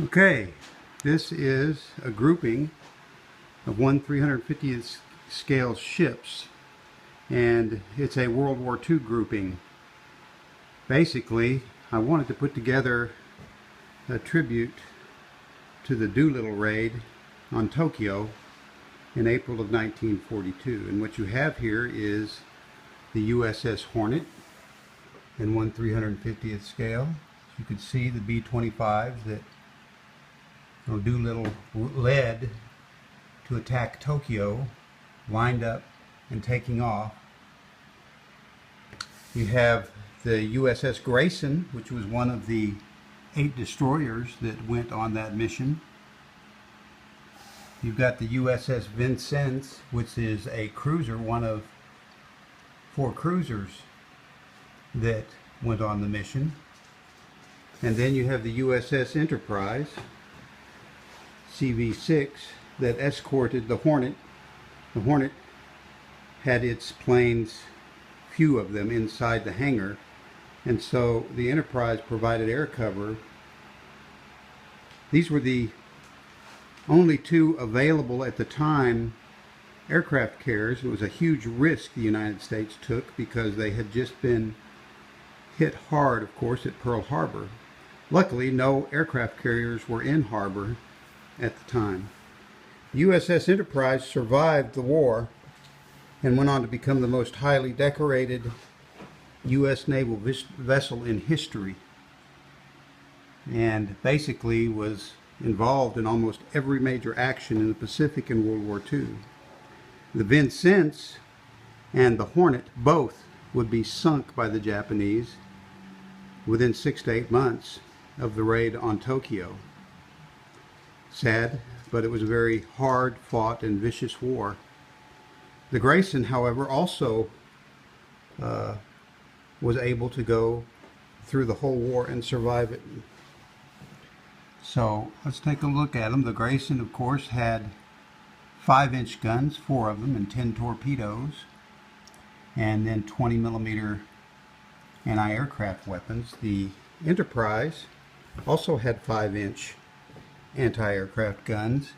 Okay, this is a grouping of 1/350th scale ships, and it's a World War II grouping. Basically, I wanted to put together a tribute to the Doolittle raid on Tokyo in April of 1942. And what you have here is the USS Hornet in 1/350th scale. You can see the B-25s that Doolittle led to attack Tokyo, lined up and taking off. You have the USS Grayson, which was one of the 8 destroyers that went on that mission. You've got the USS Vincennes, which is a cruiser, one of 4 cruisers that went on the mission. And then you have the USS Enterprise, CV-6, that escorted the Hornet. The Hornet had its planes, few of them, inside the hangar, and so the Enterprise provided air cover. These were the only 2 available at the time aircraft carriers. It was a huge risk the United States took because they had just been hit hard, of course, at Pearl Harbor. Luckily, no aircraft carriers were in harbor at the time. USS Enterprise survived the war and went on to become the most highly decorated U.S. naval vessel in history, and basically was involved in almost every major action in the Pacific in World War II. The Vincennes and the Hornet both would be sunk by the Japanese within 6 to 8 months of the raid on Tokyo. Sad, but it was a very hard fought and vicious war. The Grayson, however, also was able to go through the whole war and survive it. So let's take a look at them. The Grayson, of course, had 5-inch guns, 4 of them, and 10 torpedoes, and then 20mm anti-aircraft weapons. The Enterprise also had 5-inch anti-aircraft guns,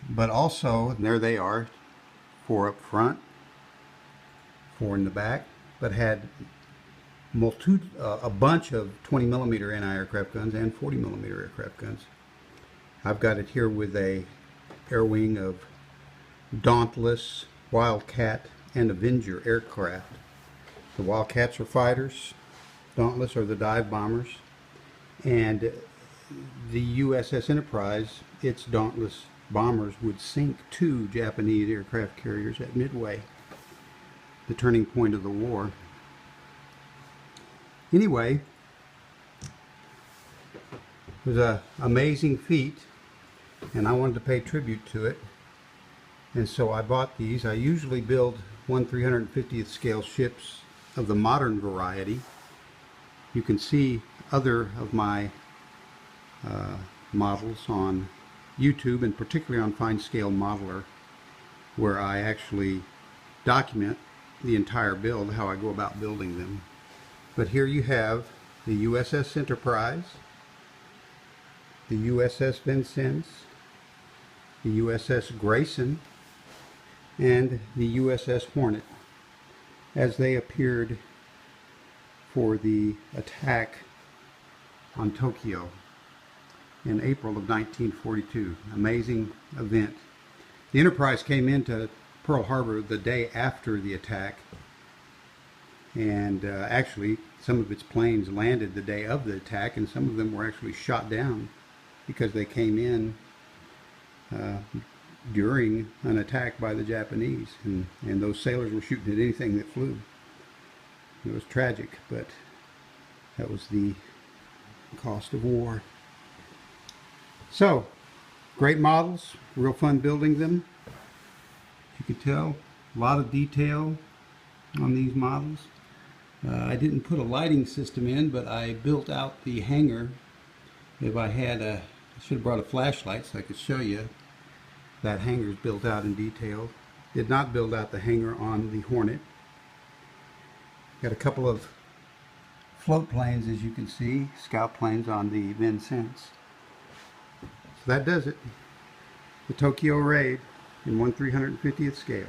but also, and there they are, 4 up front, 4 in the back, but had a bunch of 20mm anti-aircraft guns and 40mm aircraft guns. I've got it here with a air wing of Dauntless, Wildcat, and Avenger aircraft. The Wildcats are fighters, Dauntless are the dive bombers, and the USS Enterprise, its Dauntless bombers would sink 2 Japanese aircraft carriers at Midway, the turning point of the war. Anyway, it was an amazing feat, and I wanted to pay tribute to it, and so I bought these. I usually build 1/350th scale ships of the modern variety. You can see other of my models on YouTube, and particularly on Fine Scale Modeler, where I actually document the entire build, how I go about building them. But here you have the USS Enterprise, the USS Vincennes, the USS Grayson, and the USS Hornet as they appeared for the attack on Tokyo in April of 1942. Amazing event. The Enterprise came into Pearl Harbor the day after the attack, and actually some of its planes landed the day of the attack, and some of them were actually shot down because they came in during an attack by the Japanese, and those sailors were shooting at anything that flew. It was tragic, but that was the cost of war. So, great models, real fun building them. You can tell, a lot of detail on these models. I didn't put a lighting system in, but I built out the hangar. If I had I should have brought a flashlight so I could show you. That hangar is built out in detail. Did not build out the hangar on the Hornet. Got a couple of float planes, as you can see, scout planes on the Vincennes. So that does it. The Tokyo raid in 1/350th scale.